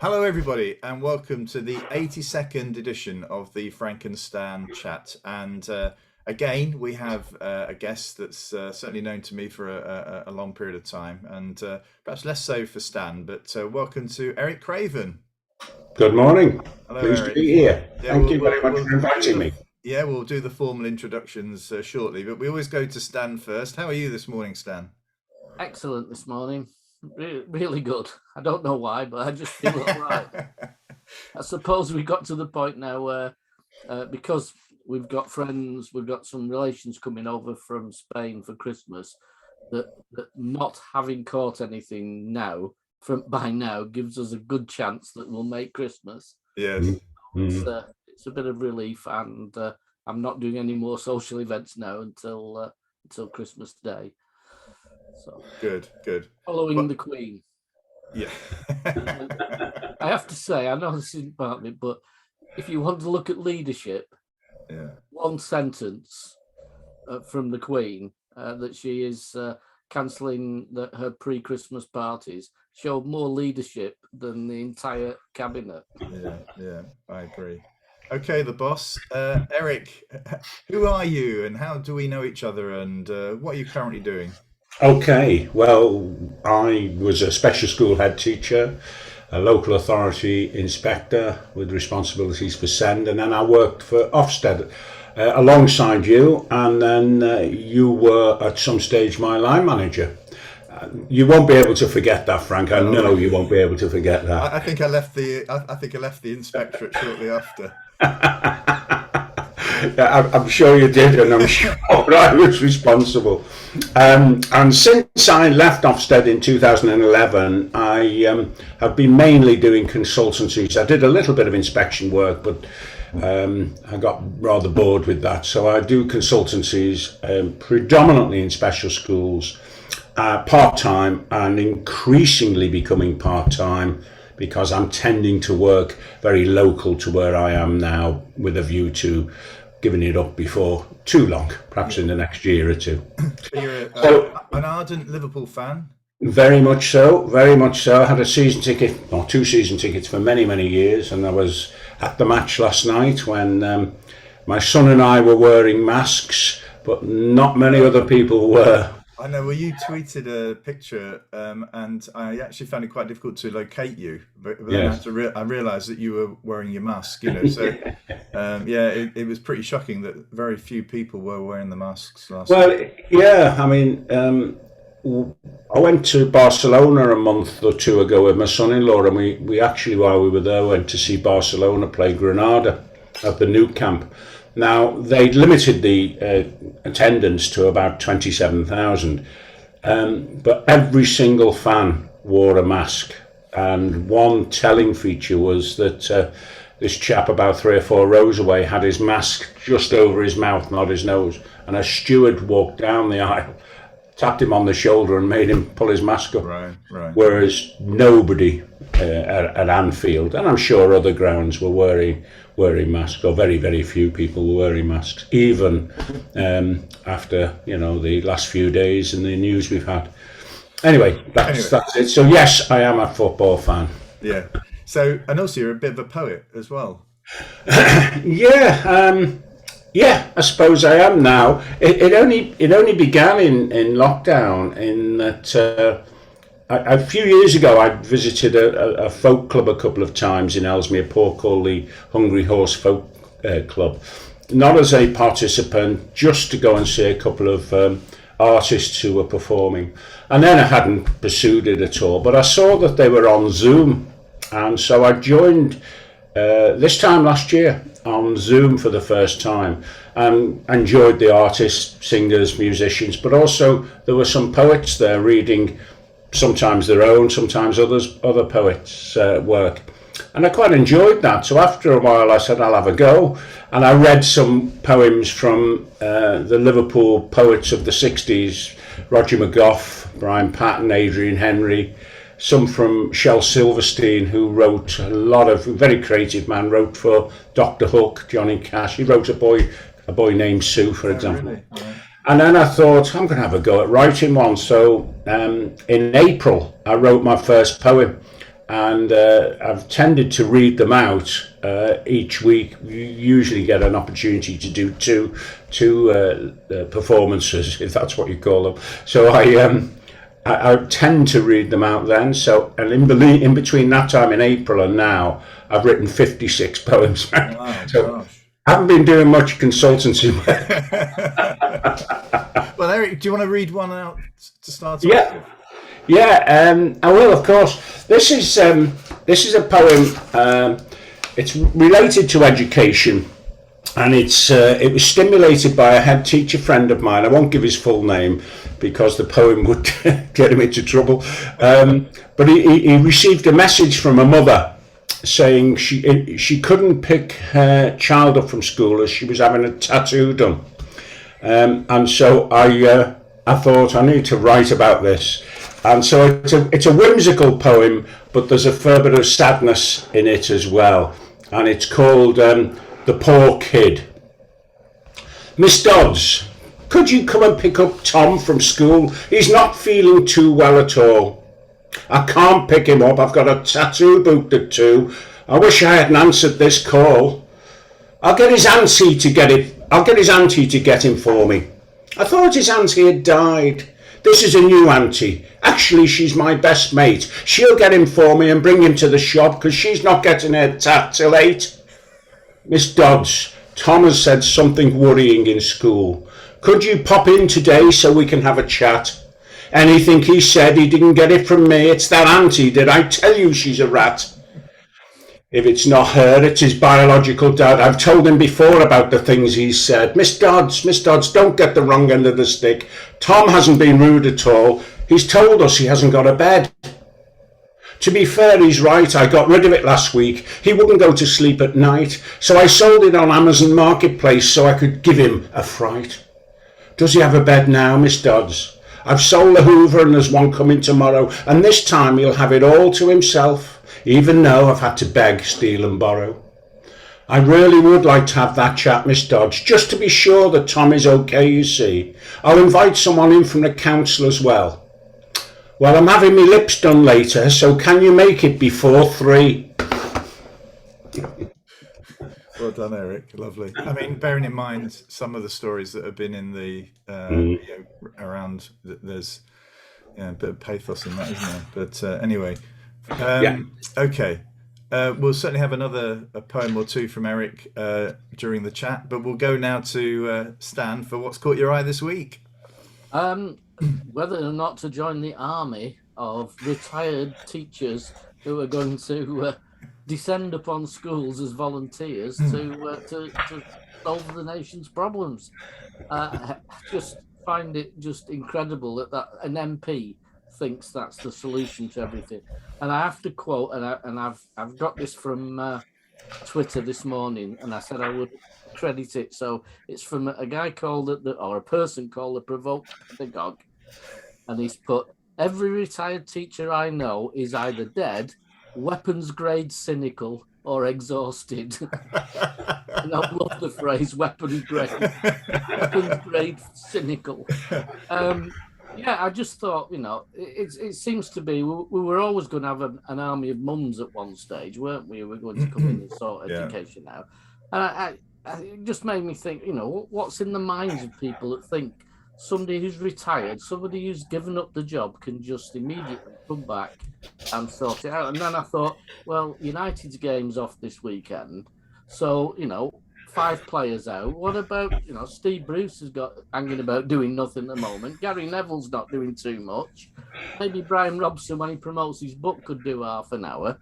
Hello, everybody, and welcome to the 82nd edition of the Frank and Stan chat. And again, we have a guest that's certainly known to me for a long period of time, and perhaps less so for Stan. But welcome to Eric Craven. Good morning. Hello, Pleased Eric. to be here. Thank you very much for inviting me. Yeah, we'll do the formal introductions shortly, but we always go to Stan first. How are you this morning, Stan? Excellent this morning. Really good. I don't know why, but I just feel all right. I suppose we got to the point now where, because we've got friends, we've got some relations coming over from Spain for Christmas, that not having caught anything now, by now, gives us a good chance that we'll make Christmas. Yes. It's a bit of relief, and I'm not doing any more social events now until Christmas Day. So good. Following the Queen. Yeah. I have to say, I know this isn't part of it, but if you want to look at leadership, one sentence from the Queen that she is cancelling her pre-Christmas parties showed more leadership than the entire cabinet. Yeah, I agree. Okay, the boss. Eric, who are you and how do we know each other, and what are you currently doing? Okay, well, I was a special school head teacher, a local authority inspector with responsibilities for SEND, and then I worked for Ofsted alongside you, and then you were at some stage my line manager. You won't be able to forget that, Frank. I know you won't be able to forget that. I think I left the inspectorate shortly after. I'm sure you did, and I'm sure I was responsible. And since I left Ofsted in 2011, I have been mainly doing consultancies. I did a little bit of inspection work, but I got rather bored with that. So I do consultancies predominantly in special schools, part-time, and increasingly becoming part-time because I'm tending to work very local to where I am now, with a view to giving it up before too long, perhaps in the next year or two. So you're an ardent Liverpool fan? Very much so. I had a season ticket, or two season tickets for many, many years, and I was at the match last night when my son and I were wearing masks, but not many other people were. I know. Well, you tweeted a picture, and I actually found it quite difficult to locate you. But Yes. then I realised that you were wearing your mask. So it was pretty shocking that very few people were wearing the masks last night. Well, yeah, I mean, I went to Barcelona a month or two ago with my son-in-law, and we actually, while we were there, went to see Barcelona play Granada at the Nou Camp. Now, they limited the attendance to about 27,000, but every single fan wore a mask. And one telling feature was that this chap about 3 or 4 rows away had his mask just over his mouth, not his nose. And a steward walked down the aisle, tapped him on the shoulder and made him pull his mask up. Right. Whereas nobody at Anfield, and I'm sure other grounds, were wearing masks, or very, very few people were wearing masks, even after the last few days and the news we've had. Anyway, that's it. So yes, I am a football fan. Yeah. So, and also you're a bit of a poet as well. Yeah, I suppose I am now. It only began in lockdown. In that a few years ago, I visited a folk club a couple of times in Ellesmere Port called the Hungry Horse Folk Club. Not as a participant, just to go and see a couple of artists who were performing. And then I hadn't pursued it at all. But I saw that they were on Zoom, and so I joined this time last year on Zoom for the first time, and enjoyed the artists, singers, musicians, but also there were some poets there reading sometimes their own, sometimes other poets' work. And I quite enjoyed that. So after a while I said I'll have a go, and I read some poems from the Liverpool poets of the 60s, Roger McGough, Brian Patton, Adrian Henry, some from Shel Silverstein, who wrote a lot of, very creative man, wrote for Dr. Hook, Johnny Cash. He wrote a boy named Sue, for example. Really? Yeah. And then I thought, I'm going to have a go at writing one. So in April, I wrote my first poem. and I've tended to read them out each week. You usually get an opportunity to do two performances, if that's what you call them. So I tend to read them out then. So, and in between that time in April and now, I've written 56 poems. Wow, So gosh. I haven't been doing much consultancy. Well, Eric, do you want to read one out to start off Yeah. with? Yeah, I will, of course. This is a poem. It's related to education, and it was stimulated by a head teacher friend of mine. I won't give his full name because the poem would get him into trouble. But he received a message from a mother saying she couldn't pick her child up from school as she was having a tattoo done. And so I thought I need to write about this. And so it's a whimsical poem, but there's a fair bit of sadness in it as well. And it's called The Poor Kid. Miss Dodds, could you come and pick up Tom from school? He's not feeling too well at all. I can't pick him up. I've got a tattoo booked at 2. I wish I hadn't answered this call. I'll get his auntie to get him for me. I thought his auntie had died. This is a new auntie. Actually, she's my best mate. She'll get him for me and bring him to the shop because she's not getting her tat till 8. Miss Dodds, Tom has said something worrying in school. Could you pop in today so we can have a chat? Anything he said, he didn't get it from me. It's that auntie. Did I tell you she's a rat? If it's not her, it's his biological dad. I've told him before about the things he's said. Miss Dodds, don't get the wrong end of the stick. Tom hasn't been rude at all. He's told us he hasn't got a bed. To be fair, he's right. I got rid of it last week. He wouldn't go to sleep at night, so I sold it on Amazon Marketplace so I could give him a fright. Does he have a bed now, Miss Dodds? I've sold the Hoover and there's one coming tomorrow, and this time he'll have it all to himself. Even though I've had to beg, steal and borrow. I really would like to have that chat, Miss Dodge, just to be sure that Tom is okay, you see. I'll invite someone in from the council as well. Well, I'm having my lips done later, so can you make it before 3? Well done, Eric. Lovely. I mean, bearing in mind some of the stories that have been in the around, there's a bit of pathos in that, isn't there? But anyway. Okay, we'll certainly have a poem or two from Eric during the chat, but we'll go now to Stan for what's caught your eye this week. Whether or not to join the army of retired teachers who are going to descend upon schools as volunteers to solve the nation's problems. I just find it just incredible that an MP thinks that's the solution to everything. And I have to quote, and I've got this from Twitter this morning, and I said I would credit it. So it's from a guy called a person called the Provoked Pedagogue, and he's put, every retired teacher I know is either dead, weapons grade cynical, or exhausted. And I love the phrase weapons grade cynical. Yeah, I just thought, it seems to be, we were always going to have an army of mums at one stage, weren't we? We're going to come in and sort education out. And it just made me think, what's in the minds of people that think somebody who's retired, somebody who's given up the job can just immediately come back and sort it out. And then I thought, well, United's game's off this weekend. So, 5 players out. What about, Steve Bruce has got hanging about doing nothing at the moment. Gary Neville's not doing too much. Maybe Brian Robson, when he promotes his book, could do half an hour.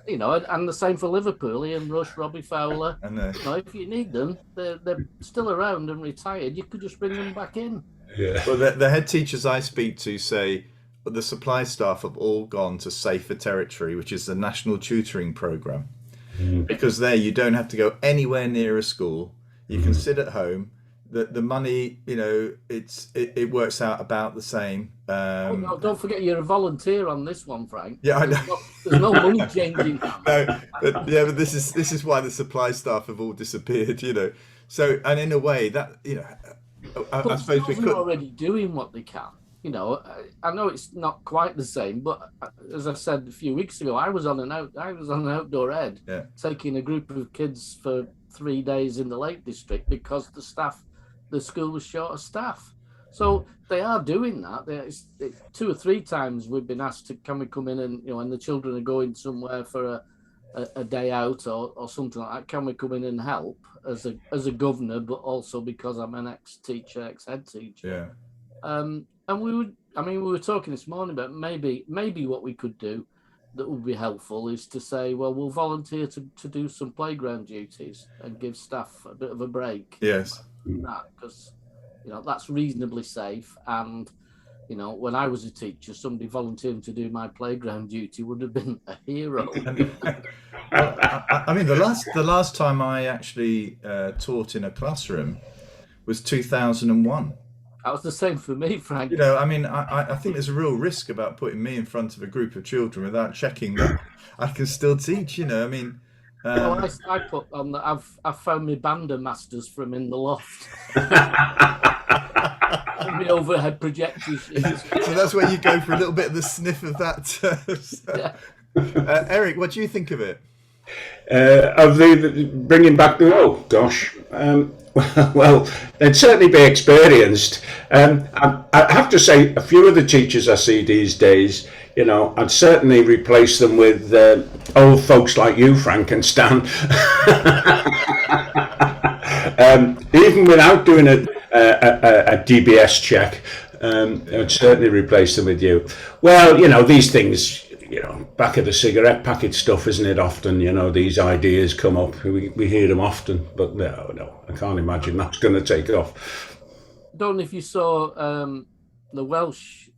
And the same for Liverpool. Ian Rush, Robbie Fowler. If you need them, they're still around and retired. You could just bring them back in. Yeah. Well, the head teachers I speak to say the supply staff have all gone to Safer Territory, which is the national tutoring programme. Because there you don't have to go anywhere near a school. You can sit at home. The money, it works out about the same. No, don't forget you're a volunteer on this one, Frank. Yeah, I know. There's no money changing. But this is why the supply staff have all disappeared. So, and in a way that I suppose we could already doing what they can. you know, I know it's not quite the same, but as I said a few weeks ago, I was on an outdoor ed, taking a group of kids for 3 days in the Lake District because the school was short of staff. So they are doing that. It's 2 or 3 times we've been asked to, can we come in and, you know, when the children are going somewhere for a day out or something like that, can we come in and help as a governor, but also because I'm an ex-head teacher. And we were talking this morning about maybe what we could do that would be helpful is to say, well, we'll volunteer to do some playground duties and give staff a bit of a break. Yes. Because, you know, that's reasonably safe. And, you know, when I was a teacher, somebody volunteering to do my playground duty would have been a hero. Well, I mean, the last time I actually taught in a classroom was 2001. That was the same for me, Frank. You know, I mean, I think there's a real risk about putting me in front of a group of children without checking that I can still teach. You know, I mean. Well, I put on that. I've found my Banda masters from in the loft. The overhead projectors. So that's where you go for a little bit of the sniff of that. Eric, what do you think of it? Of the bringing back the well, they'd certainly be experienced. I have to say, a few of the teachers I see these days, you know, I'd certainly replace them with old folks like you, Frank and Stan. Even without doing a DBS check, I'd certainly replace them with you. Well, you know, these things, you know, back of the cigarette packet stuff, isn't it? Often, you know, these ideas come up. We hear them often, but no, I can't imagine that's going to take off. Don't know if you saw the Welsh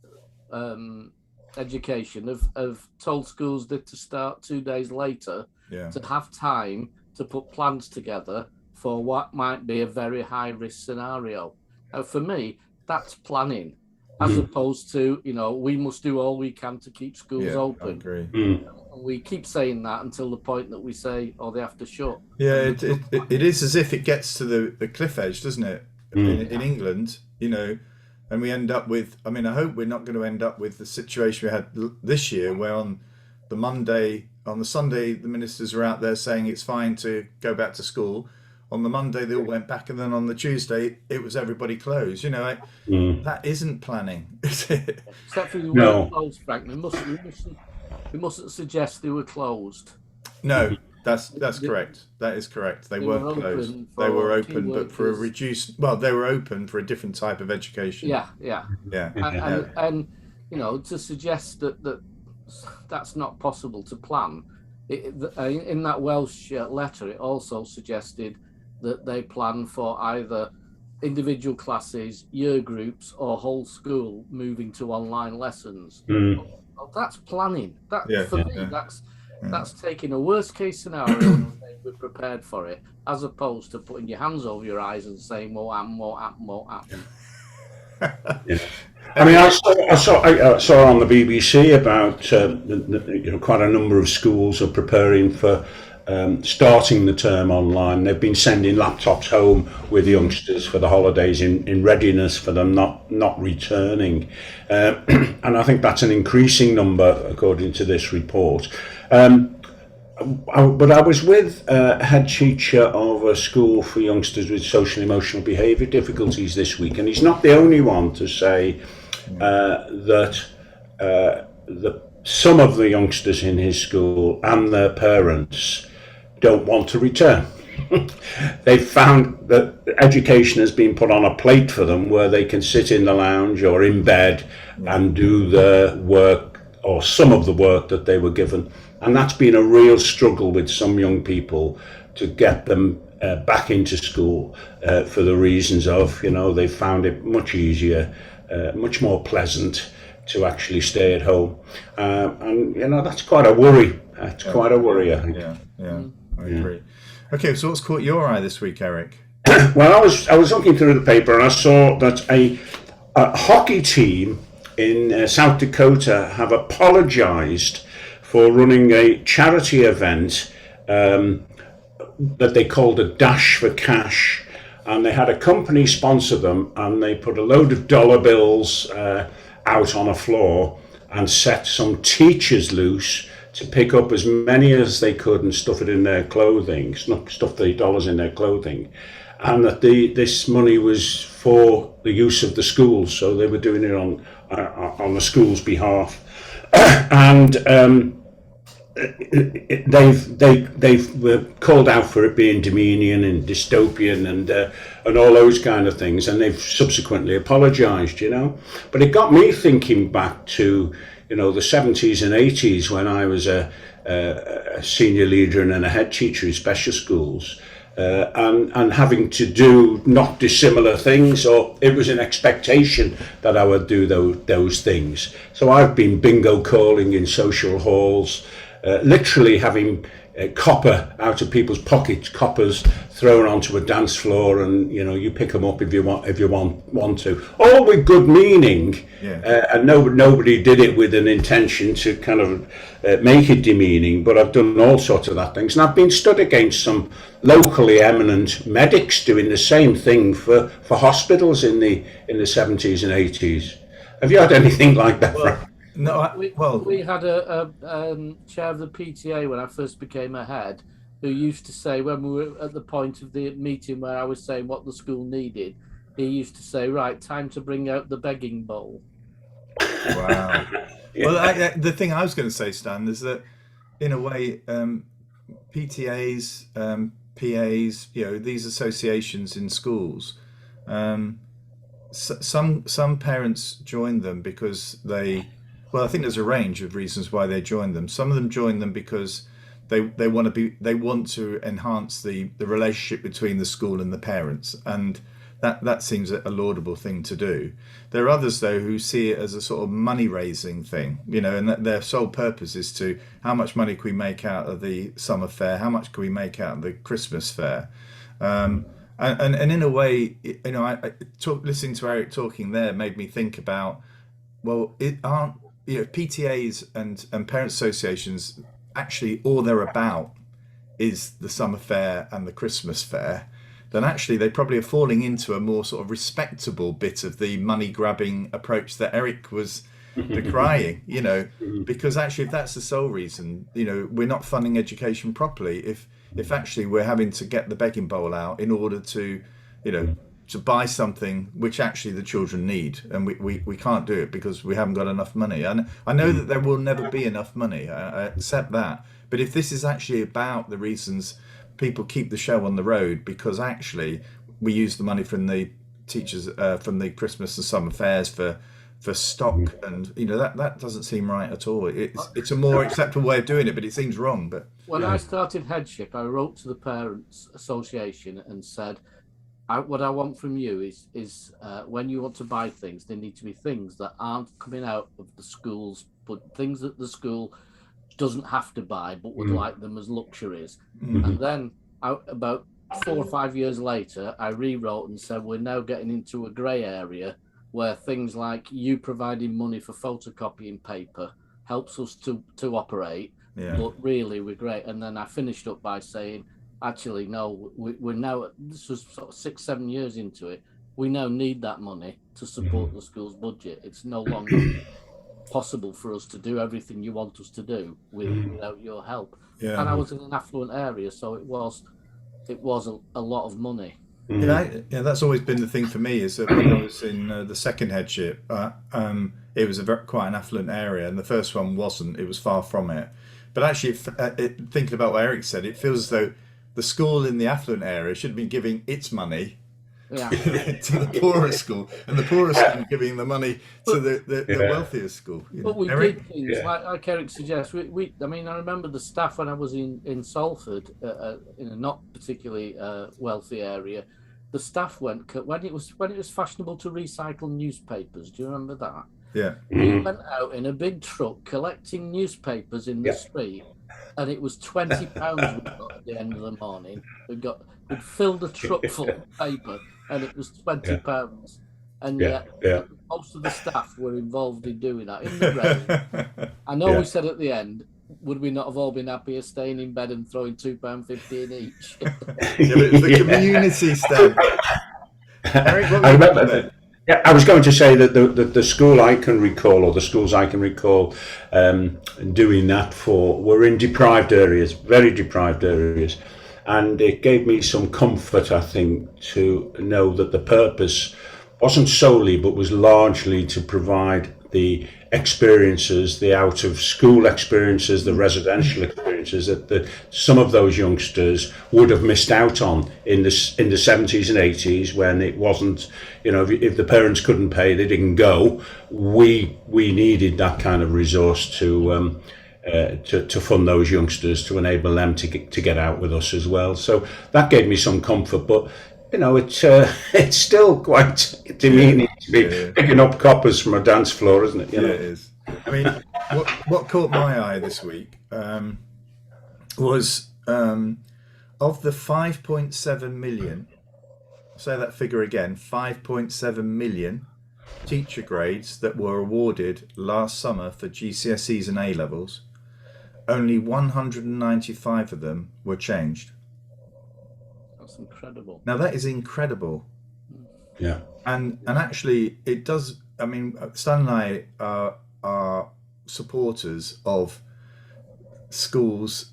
education have told schools that to start 2 days later to have time to put plans together for what might be a very high risk scenario. Now, for me, that's planning. As opposed to, you know, we must do all we can to keep schools open. I agree. We keep saying that until the point that we say, oh, they have to shut. Yeah, it is as if it gets to the cliff edge, doesn't it? In England, you know, and we end up with, I mean, I hope we're not going to end up with the situation we had this year where on the Sunday, the ministers were out there saying it's fine to go back to school. On the Monday, they all went back, and then on the Tuesday, it was everybody closed. You know, that isn't planning, is it? Except for the word closed, Frank. We mustn't suggest they were closed. No, that's correct. That is correct. They weren't closed. They were open, but for a reduced. Well, they were open for a different type of education. Yeah. And you know, to suggest that that's not possible to plan. In that Welsh letter, it also suggested that they plan for either individual classes, year groups, or whole school moving to online lessons. Well, that's planning. That's taking a worst case scenario and saying we're prepared for it, as opposed to putting your hands over your eyes and saying more happen. I mean, I saw on the BBC about you know, quite a number of schools are preparing for starting the term online. They've been sending laptops home with youngsters for the holidays in readiness for them not returning. And I think that's an increasing number according to this report. But I was with a head teacher of a school for youngsters with social and emotional behaviour difficulties this week, and he's not the only one to say that some of the youngsters in his school and their parents don't want to return. They found that education has been put on a plate for them where they can sit in the lounge or in bed and do the work or some of the work that they were given. And that's been a real struggle with some young people to get them back into school for the reasons of, you know, they found it much easier, much more pleasant to actually stay at home. And, you know, that's quite a worry. It's quite a worry, I think. Yeah, I agree. Okay, so what's caught your eye this week, Eric? Well, I was looking through the paper and I saw that a hockey team in South Dakota have apologized for running a charity event that they called a Dash for Cash, and they had a company sponsor them, and they put a load of dollar bills out on a floor and set some teachers loose to pick up as many as they could and stuff it in their clothing, stuff the dollars in their clothing, and that this money was for the use of the schools, so they were doing it on the school's behalf, and they've called out for it being demeaning and dystopian and all those kind of things, and they've subsequently apologised, But it got me thinking back to the 70s and 80s when I was a senior leader and a head teacher in special schools, and having to do not dissimilar things, or it was an expectation that I would do those things. So I've been bingo calling in social halls, literally having copper out of people's pockets, coppers thrown onto a dance floor, and you pick them up if you want to, all with good meaning. And nobody did it with an intention to kind of make it demeaning, but I've done all sorts of that things, and I've been stood against some locally eminent medics doing the same thing for hospitals in the 70s and 80s. Have you had anything like that? No, we had a chair of the PTA when I first became a head, who used to say, when we were at the point of the meeting where I was saying what the school needed, he used to say, right, time to bring out the begging bowl. Wow. Well, the thing I was going to say, Stan, is that in a way, PTAs, PAs, these associations in schools, some parents join them because I think there's a range of reasons why they join them. Some of them join them because they want to enhance the relationship between the school and the parents, and that seems a laudable thing to do. There are others though who see it as a sort of money raising thing, and that their sole purpose is to, how much money can we make out of the summer fair, how much can we make out of the Christmas fair, and in a way, listening to Eric talking there made me think about, well, PTAs and parent associations, actually all they're about is the summer fair and the Christmas fair, then actually they probably are falling into a more sort of respectable bit of the money grabbing approach that Eric was decrying, because actually if that's the sole reason, we're not funding education properly if actually we're having to get the begging bowl out in order to, to buy something which actually the children need, and we can't do it because we haven't got enough money. And I know that there will never be enough money, I accept that, but if this is actually about the reasons people keep the show on the road, because actually we use the money from the teachers, from the Christmas and summer fairs for stock, and that doesn't seem right at all. It's a more acceptable way of doing it, but it seems wrong. But when I started headship, I wrote to the Parents Association and said, what I want from you is when you want to buy things, they need to be things that aren't coming out of the schools, but things that the school doesn't have to buy, but would like them as luxuries. And then about 4 or 5 years later, I rewrote and said, we're now getting into a grey area where things like you providing money for photocopying paper helps us to operate, but really we're great. And then I finished up by saying, actually, no, we're now, this was sort of 6-7 years into it, we now need that money to support the school's budget. It's no longer possible for us to do everything you want us to do without your help. And I was in an affluent area, so it was a lot of money. That's always been the thing for me, is that when I was in the second headship, it was quite an affluent area, and the first one wasn't. It was far from it. But actually, thinking about what Eric said, it feels as though the school in the affluent area should be giving its money to the poorest school, and the poorest school giving the money to the wealthiest school. But we did things like Eric suggests. I remember the staff when I was in Salford, in a not particularly wealthy area. The staff when it was fashionable to recycle newspapers. Do you remember that? Yeah. We went out in a big truck collecting newspapers in the street, and it was £20 we got at the end of the morning. We'd filled a truck full of paper, and it was £20. And yet most of the staff were involved in doing that in the rain. I know we said at the end, would we not have all been happier staying in bed and throwing £2.50 in each? But it's the community stuff. Eric, what I remember that. Yeah, I was going to say that the school I can recall, or the schools I can recall doing that for, were in deprived areas, very deprived areas. And it gave me some comfort, I think, to know that the purpose wasn't solely, but was largely to provide the experiences, the out of school experiences, the residential experiences that some of those youngsters would have missed out on in the 70s and 80s, when it wasn't, if the parents couldn't pay, they didn't go. We needed that kind of resource to fund those youngsters, to enable them to get out with us as well. So that gave me some comfort, but it's still quite demeaning to be picking up coppers from a dance floor, isn't it? Yeah, it is. I mean, what caught my eye this week was of the 5.7 million, say that figure again, 5.7 million teacher grades that were awarded last summer for GCSEs and A Levels, only 195 of them were changed. That's incredible. Now that is incredible. Yeah. And actually it does, I mean, Stan and I are supporters of schools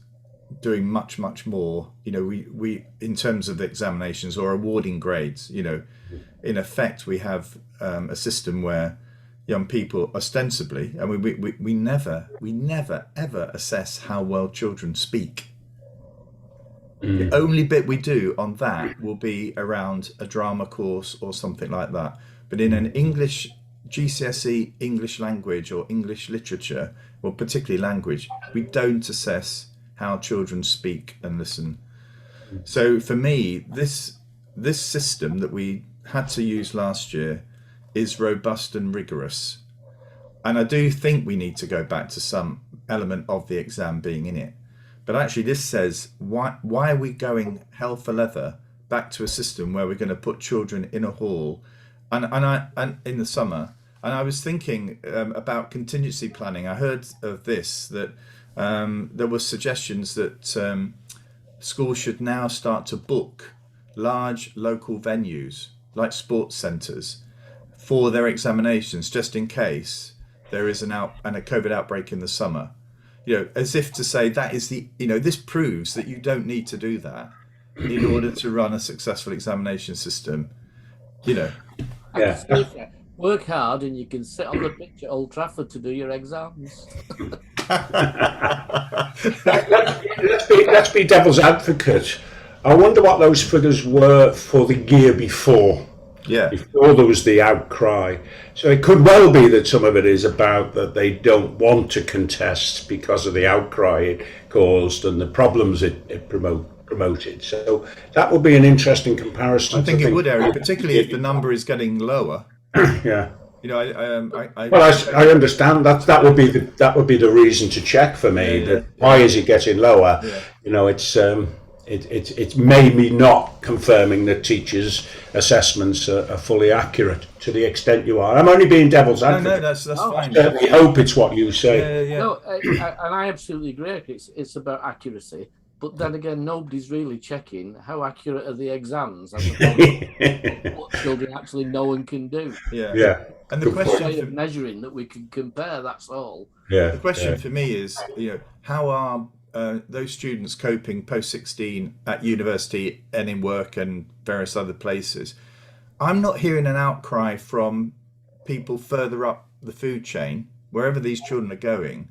doing much more. We in terms of examinations or awarding grades, in effect we have a system where young people ostensibly, and we never ever assess how well children speak. The only bit we do on that will be around a drama course or something like that. But in an English GCSE English language or English literature, or particularly language, we don't assess how children speak and listen. So for me, this system that we had to use last year is robust and rigorous. And I do think we need to go back to some element of the exam being in it. But actually this says, why are we going hell for leather back to a system where we're going to put children in a hall and in the summer? And I was thinking about contingency planning. I heard of this, that there were suggestions that schools should now start to book large local venues like sports centres for their examinations, just in case there is a COVID outbreak in the summer. As if to say that is this proves that you don't need to do that in order to run a successful examination system. Yeah. Work hard and you can sit on the pitch at Old Trafford to do your exams. Let's be devil's advocate. I wonder what those figures were for the year before. Yeah. Before there was the outcry. So it could well be that some of it is about that they don't want to contest because of the outcry it caused and the problems it promoted. So that would be an interesting comparison. I think it would, Eric, particularly if the number is getting lower. Yeah. I understand that would be the reason to check for me. Yeah. That why is it getting lower? Yeah. It's maybe not confirming that teachers' assessments are fully accurate to the extent you are. I'm only being devil's advocate. No, that's fine. I certainly hope it's what you say. Yeah. No, and I absolutely agree. It's about accuracy. But then again, nobody's really checking how accurate are the exams as opposed to what children actually know and can do. Yeah. And the question Way of measuring that we can compare, that's all. Yeah. The question for me is, how are those students coping post-16 at university and in work and various other places? I'm not hearing an outcry from people further up the food chain, wherever these children are going,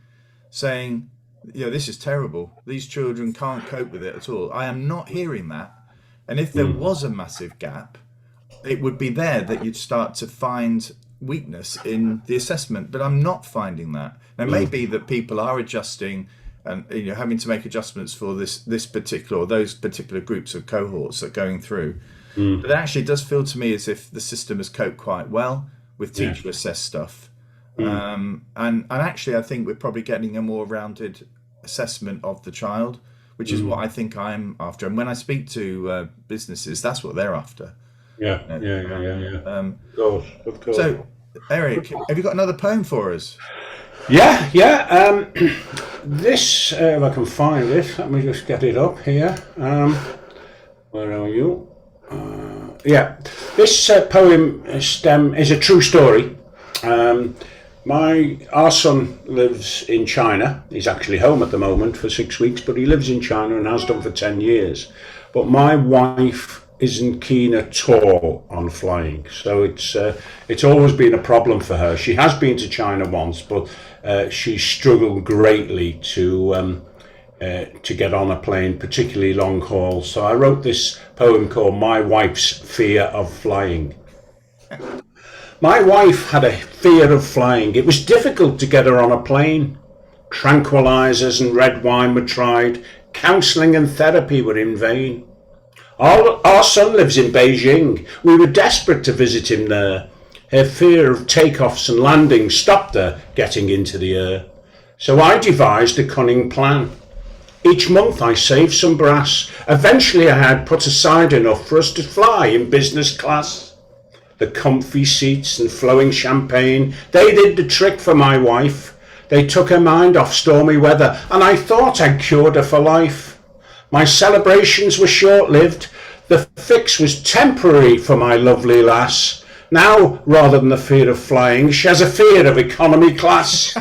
saying, this is terrible. These children can't cope with it at all. I am not hearing that. And if there was a massive gap, it would be there that you'd start to find weakness in the assessment. But I'm not finding that. Now, it may be that people are adjusting and having to make adjustments for this particular or those particular groups of cohorts that are going through. But it actually does feel to me as if the system has coped quite well with teacher assessed stuff. And actually I think we're probably getting a more rounded assessment of the child, which is what I think I'm after. And when I speak to businesses, that's what they're after. Yeah. Of course. So, Eric, have you got another poem for us? Yeah. This, if I can find it, let me just get it up here. Where are you? Yeah, this poem is a true story. Our son lives in China. He's actually home at the moment for 6 weeks, but he lives in China and has done for 10 years. But my wife isn't keen at all on flying, so it's always been a problem for her. She has been to China once, but she struggled greatly to get on a plane, particularly long haul. So I wrote this poem called My Wife's Fear of Flying. My wife had a fear of flying. It was difficult to get her on a plane. Tranquilizers and red wine were tried. Counseling and therapy were in vain. Our son lives in Beijing. We were desperate to visit him there. Her fear of takeoffs and landings stopped her getting into the air. So I devised a cunning plan. Each month I saved some brass. Eventually I had put aside enough for us to fly in business class. The comfy seats and flowing champagne, they did the trick for my wife. They took her mind off stormy weather, and I thought I'd cured her for life. My celebrations were short-lived. The fix was temporary for my lovely lass. Now, rather than the fear of flying, she has a fear of economy class.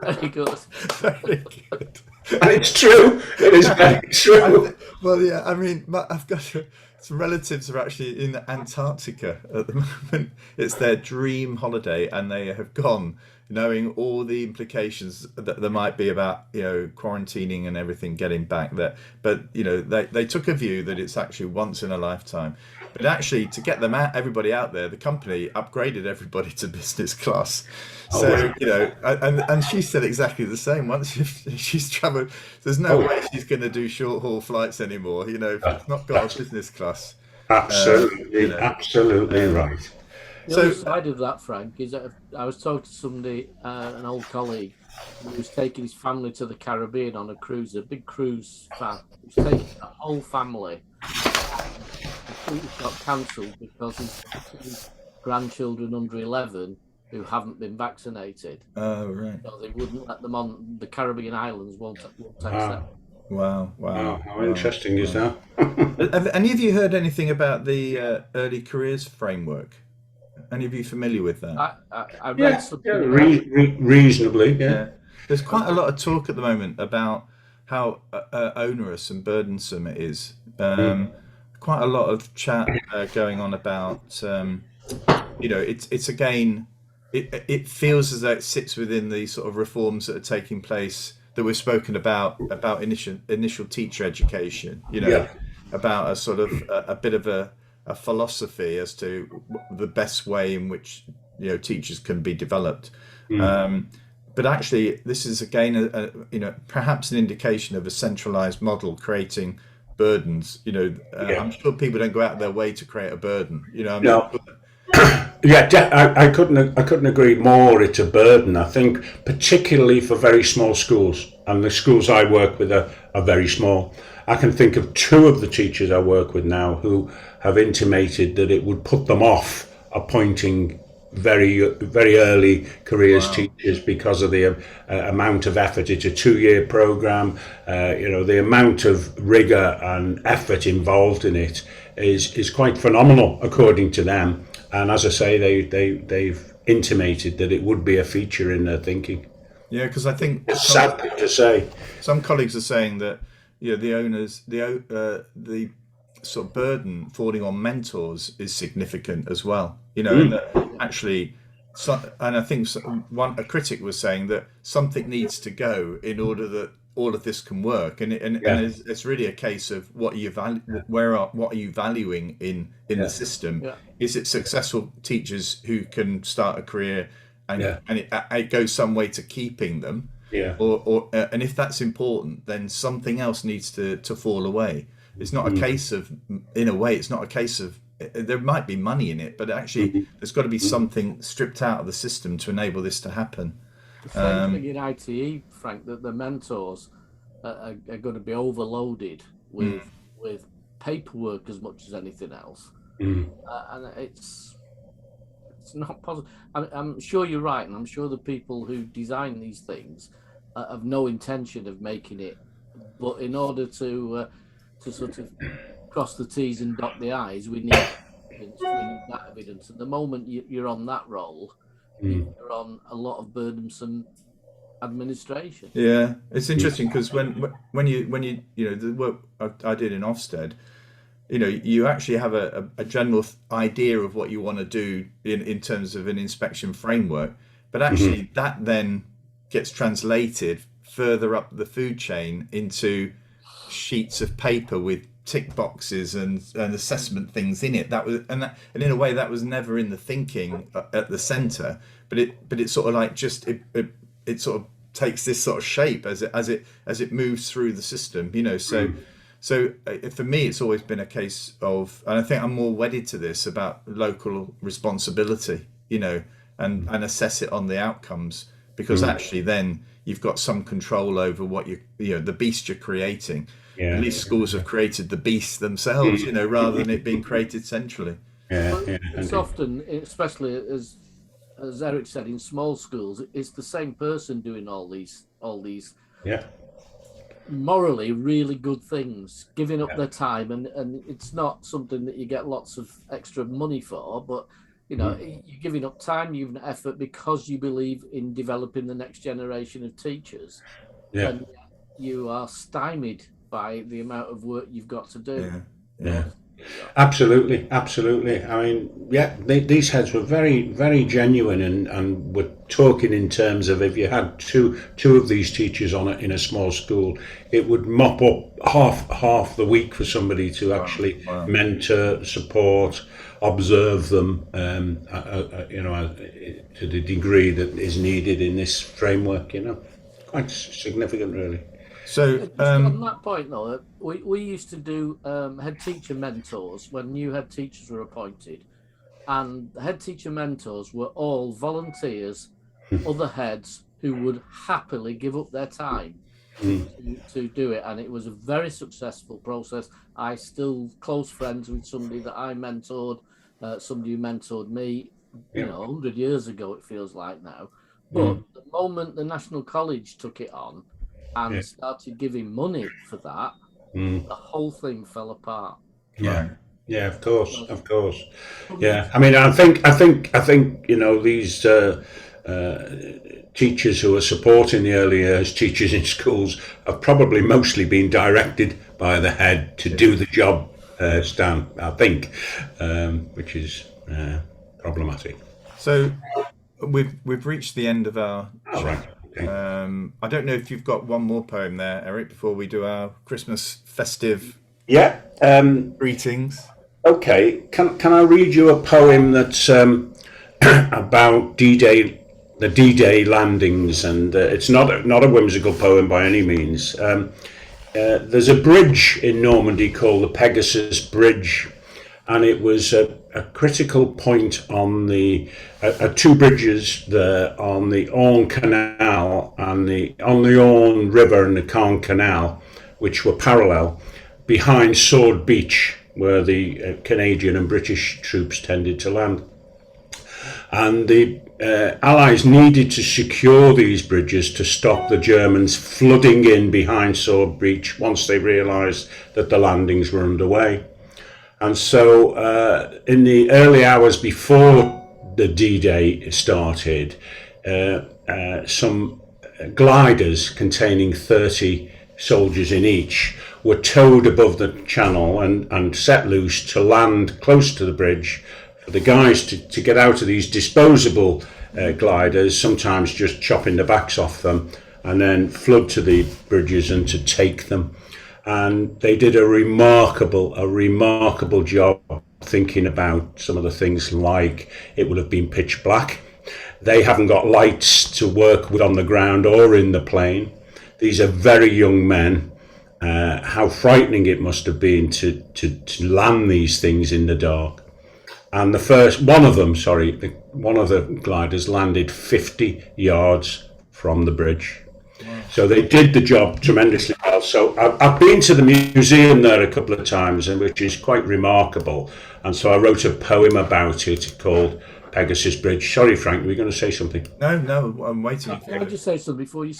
Very good. Very good. And it's true. It is very true. Well, yeah, I mean, I've got some relatives are actually in Antarctica at the moment. It's their dream holiday, and they have gone knowing all the implications that there might be about, quarantining and everything getting back there. But, they took a view that it's actually once in a lifetime. But actually, to get everybody out there, the company upgraded everybody to business class. So, and she said exactly the same. Once she's travelled, there's no way she's going to do short haul flights anymore. If it's not got a business class. Absolutely, absolutely right. The other side of that, Frank, is that I was talking to somebody, an old colleague, who was taking his family to the Caribbean on a cruise, a big cruise fan. He was taking the whole family. It got cancelled because his grandchildren under 11 who haven't been vaccinated. Oh, right. So they wouldn't let them on the Caribbean islands, won't accept them. Wow. How interesting is that? Have any of you heard anything about the early careers framework? Any of you familiar with that? I read something. Reasonably, yeah. There's quite a lot of talk at the moment about how onerous and burdensome it is. Quite a lot of chat going on about, it's again, it feels as though it sits within the sort of reforms that are taking place that we've spoken about initial teacher education, about a sort of a bit of a philosophy as to the best way in which teachers can be developed. But actually, this is again, perhaps an indication of a centralized model creating burdens. I'm sure people don't go out of their way to create a burden. No. Yeah, I couldn't agree more. It's a burden. I think particularly for very small schools, and the schools I work with are very small. I can think of two of the teachers I work with now who have intimated that it would put them off appointing very early careers teachers because of the amount of effort. It's a 2-year program. The amount of rigor and effort involved in it is quite phenomenal, according to them. And as I say, they've intimated that it would be a feature in their thinking. Yeah, because I think it's sad to say. Some colleagues are saying that the owners, the sort of burden falling on mentors is significant as well. And that actually, and I think a critic was saying that something needs to go in order that all of this can work, and it's really a case of what are you what are you valuing in the system? Yeah. Is it successful teachers who can start a career and it goes some way to keeping them? Yeah. Or and if that's important, then something else needs to fall away. It's not a case of, in a way, it's not a case of, there might be money in it, but actually there's got to be something stripped out of the system to enable this to happen. The same thing in ITE, Frank, that the mentors are going to be overloaded with paperwork as much as anything else. And it's not possible. I'm sure you're right, and I'm sure the people who design these things have no intention of making it, but in order to to sort of cross the T's and dot the I's, we need evidence. We need that evidence. At the moment you're on that role, you're on a lot of burdensome administration. Yeah, it's interesting because when you the work I did in Ofsted, you actually have a general idea of what you want to do in terms of an inspection framework, but actually that then gets translated further up the food chain into sheets of paper with tick boxes and assessment things in it. And in a way that was never in the thinking at the centre, but it sort of like just it sort of takes this sort of shape as it moves through the system, So for me, it's always been a case of, and I think I'm more wedded to this, about local responsibility, and assess it on the outcomes, because actually then you've got some control over what the beast you're creating. Yeah. At least schools have created the beast themselves, rather than it being created centrally. It's often, especially as Eric said, in small schools, it's the same person doing all these morally really good things, giving up their time, and it's not something that you get lots of extra money for, but you're giving up time, you've an effort because you believe in developing the next generation of teachers, and you are stymied by the amount of work you've got to do. Absolutely. I mean, these heads were very, very genuine, and were talking in terms of, if you had two of these teachers in a small school, it would mop up half the week for somebody to actually mentor, support, observe them, to the degree that is needed in this framework. Quite significant, really. So on that point, though, we used to do head teacher mentors when new head teachers were appointed, and the head teacher mentors were all volunteers, other heads who would happily give up their time to do it, and it was a very successful process. I still close friends with somebody that I mentored, somebody who mentored me, 100 years ago, it feels like now. But the moment the National College took it on and started giving money for that, the whole thing fell apart. Yeah, of course. Yeah, I mean, I think these teachers who are supporting the early years teachers in schools have probably mostly been directed by the head to do the job, Stan, I think, which is problematic. So we've reached the end of our chat. Right. Okay. I don't know if you've got one more poem there, Eric, before we do our Christmas festive greetings. Okay, can I read you a poem that's about D-Day, the D-Day landings, and it's not a whimsical poem by any means. There's a bridge in Normandy called the Pegasus Bridge, and it was a critical point on the two bridges there on the Orne Canal and on the Orne River and the Caen Canal, which were parallel, behind Sword Beach, where the Canadian and British troops tended to land. And the Allies needed to secure these bridges to stop the Germans flooding in behind Sword Beach once they realised that the landings were underway. And so in the early hours before the D-Day started, some gliders containing 30 soldiers in each were towed above the channel and set loose to land close to the bridge for the guys to get out of these disposable gliders, sometimes just chopping the backs off them, and then flood to the bridges and to take them. And they did a remarkable job thinking about some of the things, like it would have been pitch black. They haven't got lights to work with on the ground or in the plane. These are very young men. How frightening it must have been to land these things in the dark. And one of the gliders landed 50 yards from the bridge. So they did the job tremendously well. So I've been to the museum there a couple of times, and which is quite remarkable. And so I wrote a poem about it called Pegasus Bridge. Sorry, Frank, were you going to say something? No, I'm waiting. Can I just say something before you?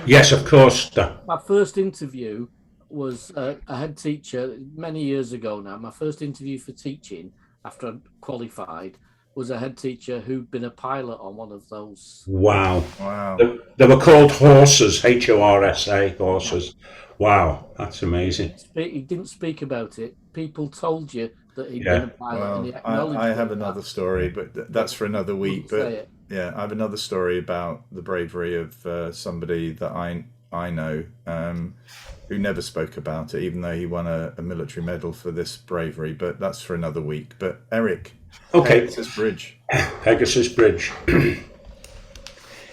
Yes, of course. My first interview was a head teacher many years ago now. My first interview for teaching after I qualified was a head teacher who'd been a pilot on one of those. Wow. Wow. They were called horses, HORSA, horses. Wow, that's amazing. He didn't speak about it. People told you that he'd Yeah. been a pilot, and he Well, acknowledged I have that. another story, but that's for another week. Wouldn't say But it. yeah, I have another story about the bravery of somebody that I know who never spoke about it, even though he won a military medal for this bravery. But that's for another week. But Eric, Okay, Pegasus Bridge. Pegasus Bridge.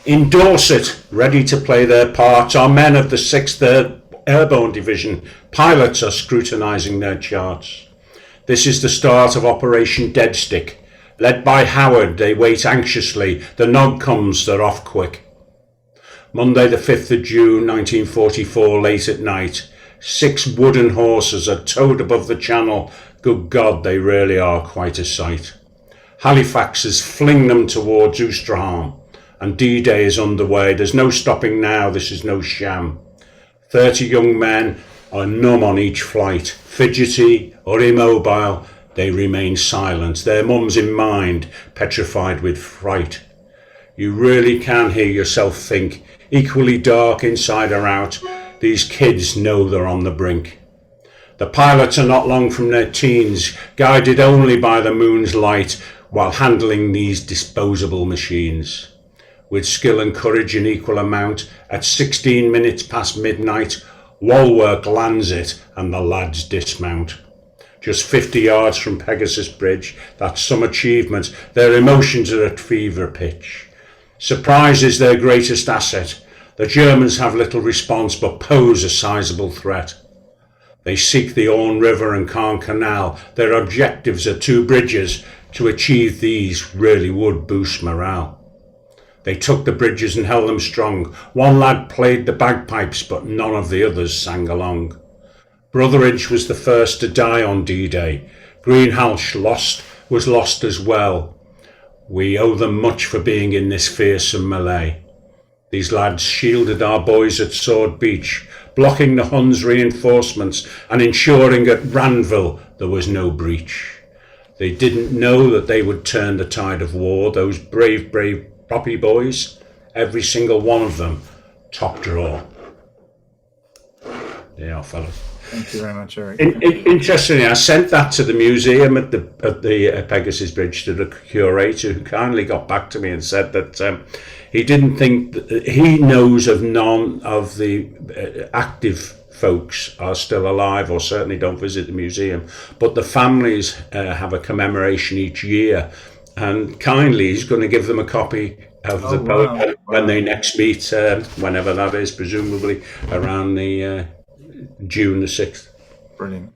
In Dorset, ready to play their part, are men of the 6th Airborne Division. Pilots are scrutinising their charts. This is the start of Operation Deadstick. Led by Howard, they wait anxiously. The nod comes, they're off quick. Monday the 5th of June 1944, late at night. 6 wooden horses are towed above the channel. Good God, they really are quite a sight. Halifaxers fling them towards Ouistreham, and D-Day is underway. There's no stopping now, this is no sham. 30 young men are numb on each flight, fidgety or immobile. They remain silent, their mums in mind, petrified with fright. You really can hear yourself think, equally dark inside or out, these kids know they're on the brink. The pilots are not long from their teens, guided only by the moon's light, while handling these disposable machines. With skill and courage in equal amount, at 16 minutes past midnight, Walwork lands it and the lads dismount. Just 50 yards from Pegasus Bridge, that's some achievement, their emotions are at fever pitch. Surprise is their greatest asset. The Germans have little response but pose a sizable threat. They seek the Orne River and Caen Canal. Their objectives are 2 bridges. To achieve these really would boost morale. They took the bridges and held them strong. One lad played the bagpipes, but none of the others sang along. Brotheridge was the first to die on D-Day. Greenhalgh was lost as well. We owe them much for being in this fearsome melee. These lads shielded our boys at Sword Beach, blocking the Huns' reinforcements and ensuring at Ranville there was no breach. They didn't know that they would turn the tide of war, those brave Poppy boys, every single one of them, top drawer. There you are, fellas. Thank you very much, Eric. Interestingly, I sent that to the museum at the Pegasus Bridge to the curator, who kindly got back to me and said that he didn't think he knows of none of the active folks are still alive, or certainly don't visit the museum, but the families have a commemoration each year, and kindly he's going to give them a copy of the poem when they next meet, whenever that is, presumably around the June the 6th. Brilliant.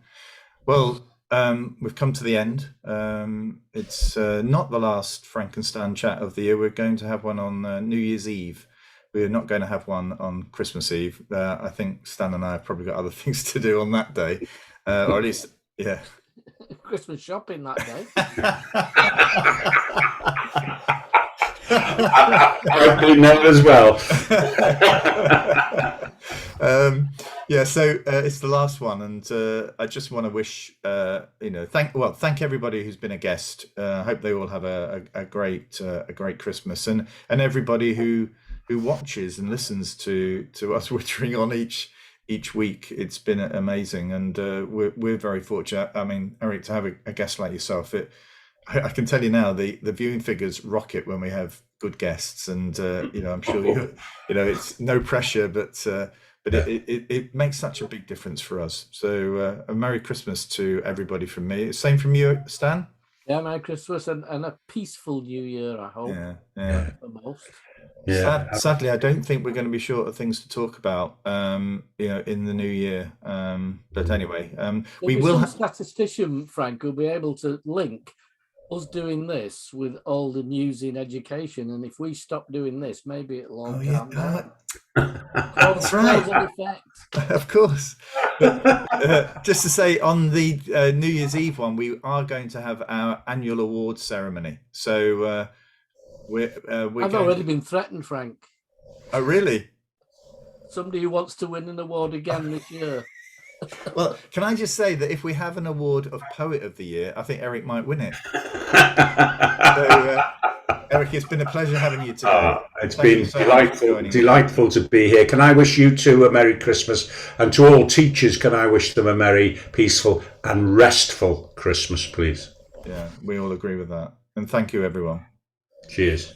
Well, we've come to the end. It's not the last Frankenstein chat of the year. We're going to have one on New Year's Eve. We're not going to have one on Christmas Eve. I think Stan and I have probably got other things to do on that day, or at least, yeah. Christmas shopping that day. I've been there as well. Yeah, so it's the last one, and I just want to wish thank everybody who's been a guest. I hope they all have a great Christmas, and everybody who watches and listens to us wittering on each week. It's been amazing, and we're very fortunate. I mean, Eric, to have a guest like yourself, I can tell you now, the viewing figures rocket when we have good guests, and I'm sure it's no pressure, but it makes such a big difference for us. So a Merry Christmas to everybody from me. Same from you, Stan. Yeah, Merry Christmas and a peaceful New Year, I hope. Yeah. For most. Yeah. Sadly, I don't think we're going to be short of things to talk about, in the new year. But anyway, we will. Some statistician, Frank, will be able to link us doing this with all the news in education, and if we stop doing this, maybe it'll all calm down. That's right. Of course. But, just to say, on the New Year's Eve one, we are going to have our annual awards ceremony. So I've already been threatened, Frank. Oh, really? Somebody who wants to win an award again this year. Well, can I just say that if we have an award of Poet of the Year, I think Eric might win it. So, Eric, it's been a pleasure having you today. It's Thank you been so much for joining me. delightful to be here. Can I wish you two a Merry Christmas? And to all teachers, can I wish them a merry, peaceful and restful Christmas, please? Yeah, we all agree with that. And thank you, everyone. Cheers.